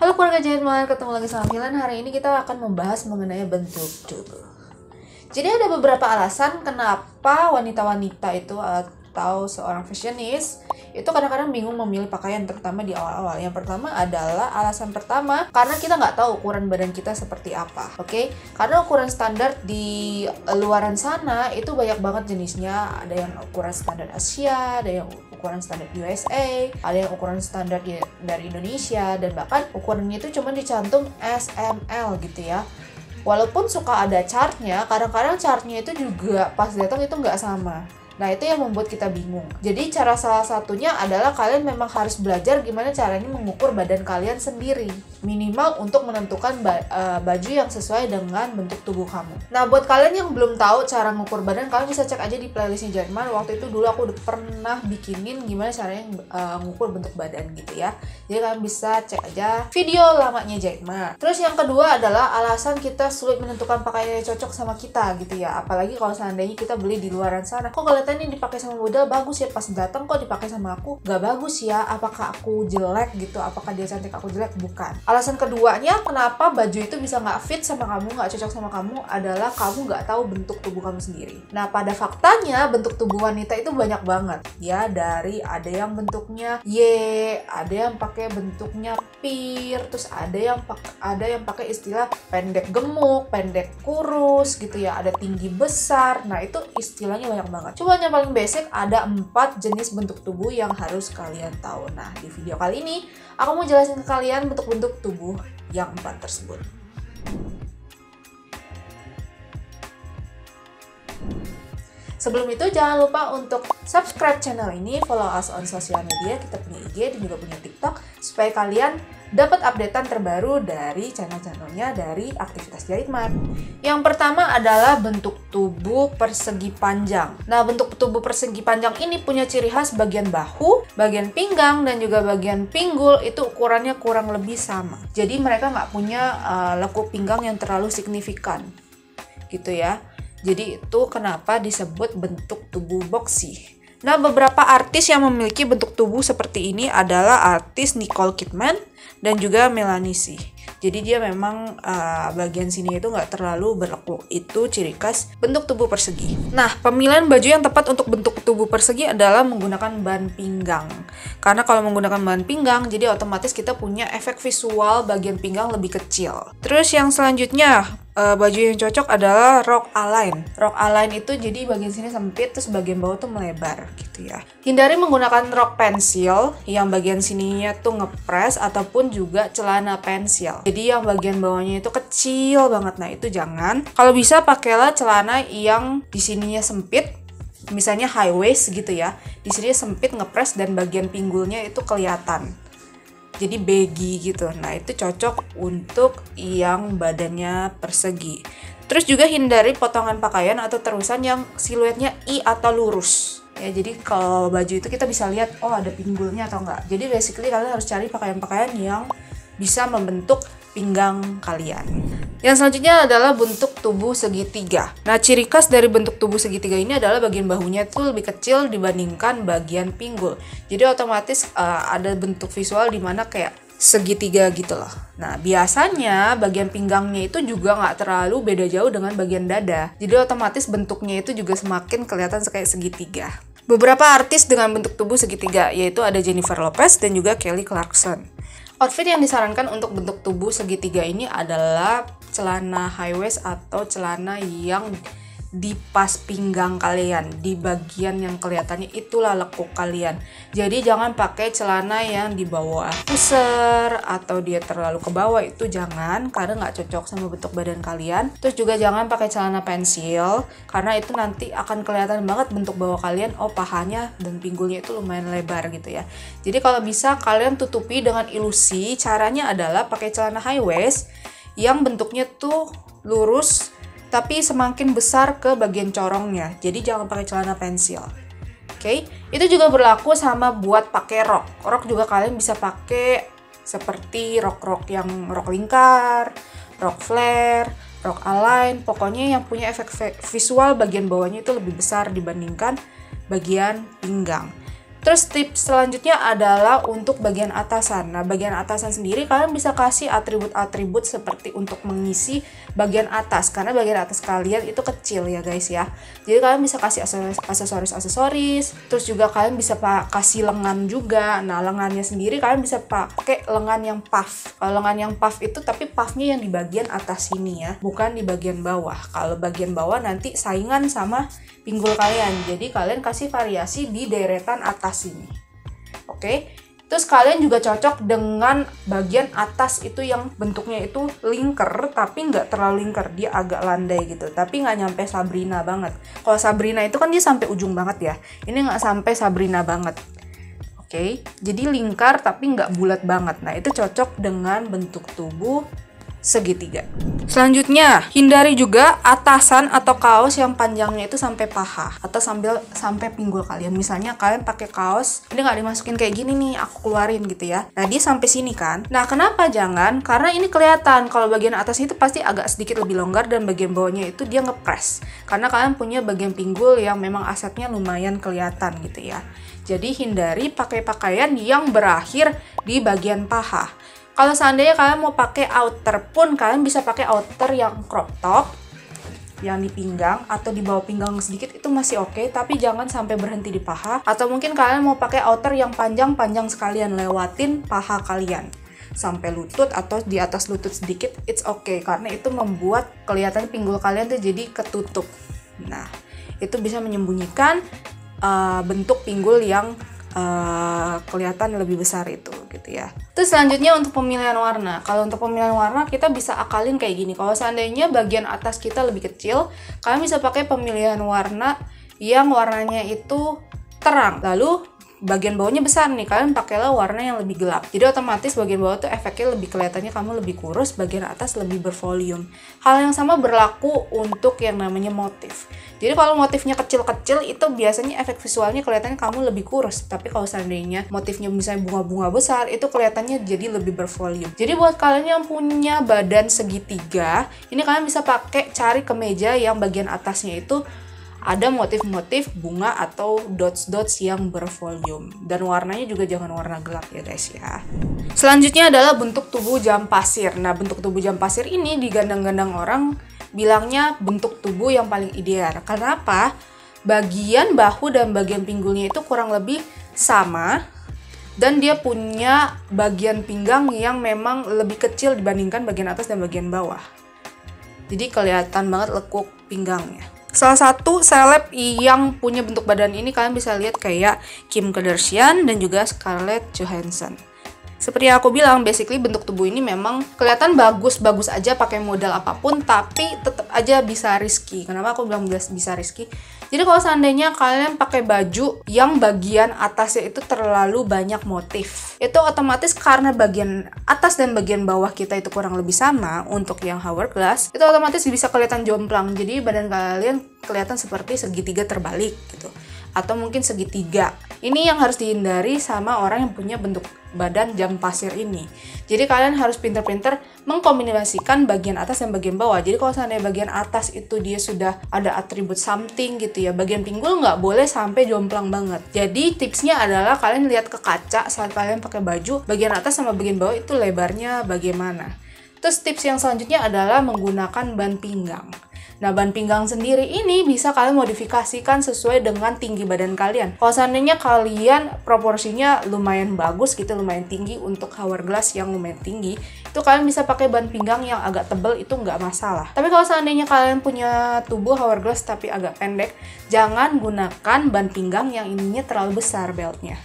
Halo keluarga Jerman, ketemu lagi sama Milan. Hari ini kita akan membahas mengenai bentuk tubuh. Jadi ada beberapa alasan kenapa wanita-wanita itu atau seorang fashionis itu kadang-kadang bingung memilih pakaian, terutama di awal-awal. Yang pertama adalah alasan pertama karena kita nggak tahu ukuran badan kita seperti apa, oke? Karena ukuran standar di luaran sana itu banyak banget jenisnya. Ada yang ukuran standar Asia, ada yang ukuran standar USA, ada yang ukuran standar dari Indonesia, dan bahkan ukurannya itu cuma dicantum SML gitu ya. Walaupun suka ada chartnya, kadang-kadang chartnya itu juga pas datang itu nggak sama. Nah, itu yang membuat kita bingung. Jadi, cara salah satunya adalah kalian memang harus belajar gimana caranya mengukur badan kalian sendiri. Minimal untuk menentukan baju yang sesuai dengan bentuk tubuh kamu. Nah, buat kalian yang belum tahu cara mengukur badan, kalian bisa cek aja di playlistnya Jerman. Waktu itu dulu aku udah pernah bikinin gimana caranya mengukur bentuk badan gitu ya. Jadi, kalian bisa cek aja video lamanya Jerman. Terus yang kedua adalah alasan kita sulit menentukan pakaian yang cocok sama kita gitu ya. Apalagi kalau seandainya kita beli di luaran sana. Kok kelihatan ini dipakai sama model bagus ya, pas datang kok dipakai sama aku gak bagus ya, apakah aku jelek gitu, apakah dia cantik aku jelek? Bukan. Alasan keduanya kenapa baju itu bisa gak fit sama kamu, gak cocok sama kamu adalah kamu gak tahu bentuk tubuh kamu sendiri. Nah, pada faktanya bentuk tubuh wanita itu banyak banget ya, dari ada yang bentuknya Y, ada yang pakai bentuknya pir, terus ada yang pakai istilah pendek gemuk, pendek kurus gitu ya, ada tinggi besar. Nah, itu istilahnya banyak banget. Cuma yang paling basic ada 4 jenis bentuk tubuh yang harus kalian tahu. Nah, di video kali ini aku mau jelasin ke kalian bentuk-bentuk tubuh yang 4 tersebut. Sebelum itu jangan lupa untuk subscribe channel ini, follow us on sosial media, kita punya IG dan juga punya TikTok, supaya kalian dapat updatean terbaru dari channel-channelnya dari Aktivitas Jaritmart. Yang pertama adalah bentuk tubuh persegi panjang. Nah, bentuk tubuh persegi panjang ini punya ciri khas bagian bahu, bagian pinggang, dan juga bagian pinggul itu ukurannya kurang lebih sama. Jadi mereka nggak punya lekuk pinggang yang terlalu signifikan, gitu ya. Jadi itu kenapa disebut bentuk tubuh boxy. Nah, beberapa artis yang memiliki bentuk tubuh seperti ini adalah artis Nicole Kidman dan juga Melanie C. Jadi dia memang bagian sini itu nggak terlalu berlekuk. Itu ciri khas bentuk tubuh persegi. Nah, pemilihan baju yang tepat untuk bentuk tubuh persegi adalah menggunakan ban pinggang. Karena kalau menggunakan ban pinggang, jadi otomatis kita punya efek visual bagian pinggang lebih kecil. Terus yang selanjutnya, baju yang cocok adalah rok A-line. Rok A-line itu jadi bagian sini sempit, terus bagian bawah tuh melebar gitu ya. Hindari menggunakan rok pensil yang bagian sininya tuh ngepres, ataupun juga celana pensil. Jadi yang bagian bawahnya itu kecil banget. Nah, itu jangan. Kalau bisa pakailah celana yang di sininya sempit, misalnya high waist gitu ya. Di sini sempit ngepres dan bagian pinggulnya itu kelihatan. Jadi baggy gitu. Nah, itu cocok untuk yang badannya persegi. Terus juga hindari potongan pakaian atau terusan yang siluetnya I atau lurus. Ya, jadi kalau baju itu kita bisa lihat, oh ada pinggulnya atau enggak. Jadi basically kalian harus cari pakaian-pakaian yang bisa membentuk pinggang kalian. Yang selanjutnya adalah bentuk tubuh segitiga. Nah, ciri khas dari bentuk tubuh segitiga ini adalah bagian bahunya itu lebih kecil dibandingkan bagian pinggul. Jadi otomatis ada bentuk visual di mana kayak segitiga gitu loh. Nah, biasanya bagian pinggangnya itu juga nggak terlalu beda jauh dengan bagian dada. Jadi otomatis bentuknya itu juga semakin kelihatan kayak segitiga. Beberapa artis dengan bentuk tubuh segitiga yaitu ada Jennifer Lopez dan juga Kelly Clarkson. Outfit yang disarankan untuk bentuk tubuh segitiga ini adalah celana high waist atau celana yang di pas pinggang kalian, di bagian yang kelihatannya itulah lekuk kalian. Jadi jangan pakai celana yang di bawah pusar atau dia terlalu ke bawah, itu jangan, karena nggak cocok sama bentuk badan kalian. Terus juga jangan pakai celana pensil, karena itu nanti akan kelihatan banget bentuk bawah kalian, oh pahanya dan pinggulnya itu lumayan lebar gitu ya. Jadi kalau bisa kalian tutupi dengan ilusi, caranya adalah pakai celana high waist yang bentuknya tuh lurus tapi semakin besar ke bagian corongnya. Jadi jangan pakai celana pensil. Oke, itu juga berlaku sama buat pakai rok. Rok juga kalian bisa pakai seperti rok-rok yang rok lingkar, rok flare, rok A-line, pokoknya yang punya efek visual bagian bawahnya itu lebih besar dibandingkan bagian pinggang. Terus tips selanjutnya adalah untuk bagian atasan. Nah, bagian atasan sendiri kalian bisa kasih atribut-atribut seperti untuk mengisi bagian atas, karena bagian atas kalian itu kecil ya guys ya. Jadi kalian bisa kasih aksesoris, terus juga kalian bisa kasih lengan juga. Nah, lengannya sendiri kalian bisa pakai lengan yang puff. Kalau lengan yang puff itu tapi puffnya yang di bagian atas sini ya, bukan di bagian bawah. Kalau bagian bawah nanti saingan sama pinggul kalian. Jadi kalian kasih variasi di deretan atas sini. Oke. Terus kalian juga cocok dengan bagian atas itu yang bentuknya itu lingkar, tapi nggak terlalu lingkar, dia agak landai gitu, tapi nggak nyampe Sabrina banget. Kalau Sabrina itu kan dia sampai ujung banget ya, ini nggak sampai Sabrina banget. Oke, jadi lingkar tapi nggak bulat banget. Nah, itu cocok dengan bentuk tubuh segitiga. Selanjutnya, hindari juga atasan atau kaos yang panjangnya itu sampai paha atau sampai pinggul kalian. Misalnya kalian pakai kaos, ini nggak dimasukin kayak gini nih, aku keluarin gitu ya. Nah, dia sampai sini kan. Nah, kenapa jangan? Karena ini kelihatan kalau bagian atas itu pasti agak sedikit lebih longgar dan bagian bawahnya itu dia ngepres. Karena kalian punya bagian pinggul yang memang asetnya lumayan kelihatan gitu ya. Jadi hindari pakai pakaian yang berakhir di bagian paha. Kalau seandainya kalian mau pakai outer pun, kalian bisa pakai outer yang crop top, yang di pinggang atau di bawah pinggang sedikit, itu masih oke, tapi jangan sampai berhenti di paha. Atau mungkin kalian mau pakai outer yang panjang-panjang sekalian, lewatin paha kalian sampai lutut atau di atas lutut sedikit, it's okay, karena itu membuat kelihatan pinggul kalian tuh jadi ketutup. Nah, itu bisa menyembunyikan bentuk pinggul yang kelihatan lebih besar itu gitu ya. Terus selanjutnya untuk pemilihan warna. Kalau untuk pemilihan warna kita bisa akalin kayak gini. Kalau seandainya bagian atas kita lebih kecil, kalian bisa pakai pemilihan warna yang warnanya itu terang. Lalu bagian bawahnya besar nih, kalian pakailah warna yang lebih gelap. Jadi otomatis bagian bawah tuh efeknya lebih kelihatannya kamu lebih kurus, bagian atas lebih bervolume. Hal yang sama berlaku untuk yang namanya motif. Jadi kalau motifnya kecil-kecil itu biasanya efek visualnya kelihatannya kamu lebih kurus. Tapi kalau seandainya motifnya misalnya bunga-bunga besar, itu kelihatannya jadi lebih bervolume. Jadi buat kalian yang punya badan segitiga, ini kalian bisa cari kemeja yang bagian atasnya itu ada motif-motif bunga atau dots-dots yang bervolume. Dan warnanya juga jangan warna gelap ya guys ya. Selanjutnya adalah bentuk tubuh jam pasir. Nah, bentuk tubuh jam pasir ini digandang-gandang orang bilangnya bentuk tubuh yang paling ideal. Kenapa? Bagian bahu dan bagian pinggulnya itu kurang lebih sama. Dan dia punya bagian pinggang yang memang lebih kecil dibandingkan bagian atas dan bagian bawah. Jadi kelihatan banget lekuk pinggangnya. Salah satu seleb yang punya bentuk badan ini kalian bisa lihat kayak Kim Kardashian dan juga Scarlett Johansson. Seperti yang aku bilang, basically bentuk tubuh ini memang kelihatan bagus-bagus aja pakai modal apapun, tapi tetap aja bisa risky. Kenapa aku bilang bisa risky? Jadi kalau seandainya kalian pakai baju yang bagian atasnya itu terlalu banyak motif, itu otomatis karena bagian atas dan bagian bawah kita itu kurang lebih sama untuk yang hourglass, itu otomatis bisa kelihatan jomplang. Jadi badan kalian kelihatan seperti segitiga terbalik gitu. Atau mungkin segitiga. Ini yang harus dihindari sama orang yang punya bentuk badan jam pasir ini. Jadi kalian harus pinter-pinter mengkombinasikan bagian atas dan bagian bawah. Jadi kalau seandainya bagian atas itu dia sudah ada atribut something gitu ya, bagian pinggul nggak boleh sampai jomplang banget. Jadi tipsnya adalah kalian lihat ke kaca saat kalian pakai baju, bagian atas sama bagian bawah itu lebarnya bagaimana. Terus tips yang selanjutnya adalah menggunakan ban pinggang. Nah, ban pinggang sendiri ini bisa kalian modifikasikan sesuai dengan tinggi badan kalian. Kalau seandainya kalian proporsinya lumayan bagus gitu, lumayan tinggi untuk hourglass yang lumayan tinggi, itu kalian bisa pakai ban pinggang yang agak tebal, itu nggak masalah. Tapi kalau seandainya kalian punya tubuh hourglass tapi agak pendek, jangan gunakan ban pinggang yang ininya terlalu besar beltnya.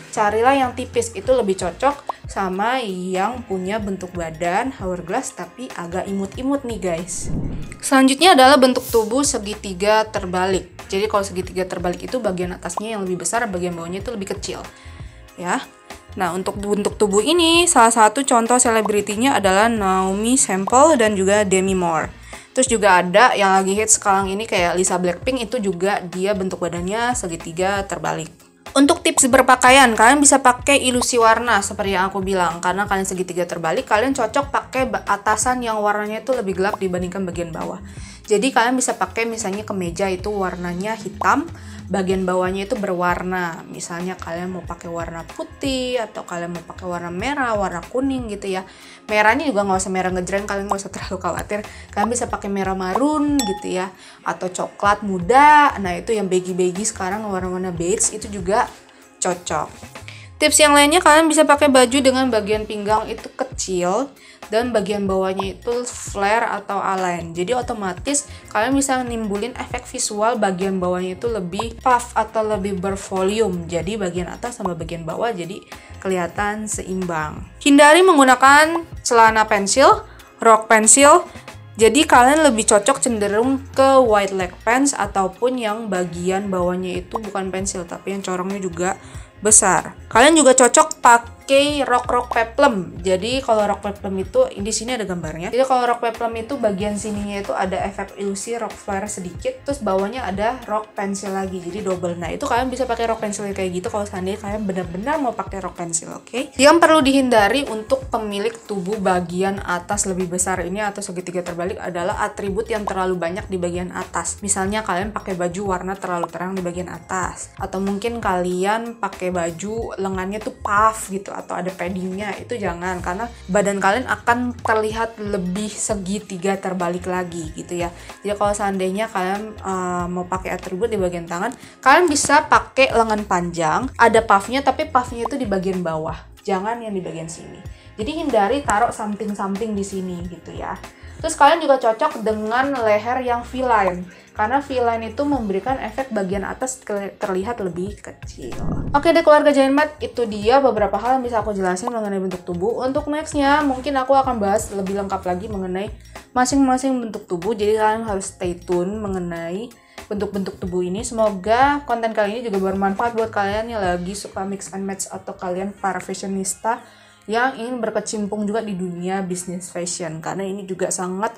Carilah yang tipis, itu lebih cocok sama yang punya bentuk badan hourglass tapi agak imut-imut nih guys. Selanjutnya adalah bentuk tubuh segitiga terbalik. Jadi kalau segitiga terbalik itu bagian atasnya yang lebih besar, bagian bawahnya itu lebih kecil. Ya. Nah, untuk bentuk tubuh ini salah satu contoh selebritinya adalah Naomi Campbell dan juga Demi Moore. Terus juga ada yang lagi hits sekarang ini kayak Lisa Blackpink, itu juga dia bentuk badannya segitiga terbalik. Untuk tips berpakaian, kalian bisa pakai ilusi warna seperti yang aku bilang. Karena kalian segitiga terbalik, kalian cocok pakai atasan yang warnanya itu lebih gelap dibandingkan bagian bawah. Jadi kalian bisa pakai misalnya kemeja itu warnanya hitam, bagian bawahnya itu berwarna. Misalnya kalian mau pakai warna putih atau kalian mau pakai warna merah, warna kuning gitu ya. Merahnya juga nggak usah merah ngejreng, kalian nggak usah terlalu khawatir. Kalian bisa pakai merah marun gitu ya, atau coklat muda. Nah itu yang beige sekarang warna-warna beige itu juga cocok. Tips yang lainnya, kalian bisa pakai baju dengan bagian pinggang itu kecil dan bagian bawahnya itu flare atau align. Jadi otomatis kalian bisa nimbulin efek visual bagian bawahnya itu lebih puff atau lebih bervolume. Jadi bagian atas sama bagian bawah jadi kelihatan seimbang. Hindari menggunakan celana pensil, rok pensil. Jadi kalian lebih cocok cenderung ke wide leg pants ataupun yang bagian bawahnya itu bukan pensil tapi yang corongnya juga besar. Kalian juga cocok pakai rok peplum. Jadi kalau rok peplum itu di sini ada gambarnya. Jadi kalau rok peplum itu bagian sininya itu ada efek ilusi rok flare sedikit, terus bawahnya ada rok pensil lagi. Jadi double. Nah, itu kalian bisa pakai rok pensil kayak gitu kalau seandainya kalian benar-benar mau pakai rok pensil, oke? Yang perlu dihindari untuk pemilik tubuh bagian atas lebih besar ini atau segitiga terbalik adalah atribut yang terlalu banyak di bagian atas. Misalnya kalian pakai baju warna terlalu terang di bagian atas, atau mungkin kalian pakai baju lengannya tuh puff gitu atau ada paddingnya, itu jangan, karena badan kalian akan terlihat lebih segitiga terbalik lagi gitu ya. Jadi kalau seandainya kalian mau pakai atribut di bagian tangan, kalian bisa pakai lengan panjang, ada puffnya tapi puffnya itu di bagian bawah, jangan yang di bagian sini. Jadi hindari taruh something di sini gitu ya. Terus kalian juga cocok dengan leher yang V-line, karena V-line itu memberikan efek bagian atas terlihat lebih kecil. Oke deh keluarga Giantmat, itu dia beberapa hal yang bisa aku jelasin mengenai bentuk tubuh. Untuk nextnya mungkin aku akan bahas lebih lengkap lagi mengenai masing-masing bentuk tubuh. Jadi kalian harus stay tune mengenai bentuk-bentuk tubuh ini. Semoga konten kali ini juga bermanfaat buat kalian yang lagi suka mix and match atau kalian para fashionista yang ingin berkecimpung juga di dunia bisnis fashion, karena ini juga sangat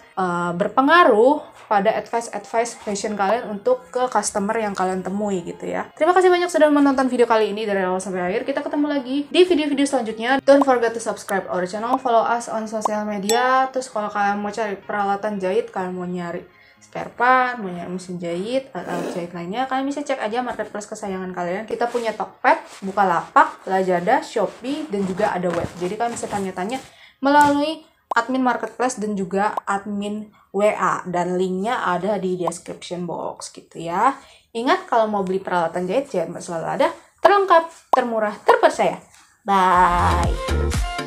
berpengaruh pada advice fashion kalian untuk ke customer yang kalian temui gitu ya. Terima kasih banyak sudah menonton video kali ini dari awal sampai akhir. Kita ketemu lagi di video-video selanjutnya. Don't forget to subscribe our channel, follow us on social media. Terus kalau kalian mau cari peralatan jahit, kalian mau nyari spare part, mau nyari mesin jahit, atau jahit lainnya, kalian bisa cek aja marketplace kesayangan kalian. Kita punya Tokped, Bukalapak, Lazada, Shopee, dan juga ada web. Jadi kalian bisa tanya-tanya melalui admin marketplace dan juga admin WA. Dan linknya ada di description box gitu ya. Ingat kalau mau beli peralatan jahit, Giantmat selalu ada, terlengkap, termurah, terpercaya. Bye!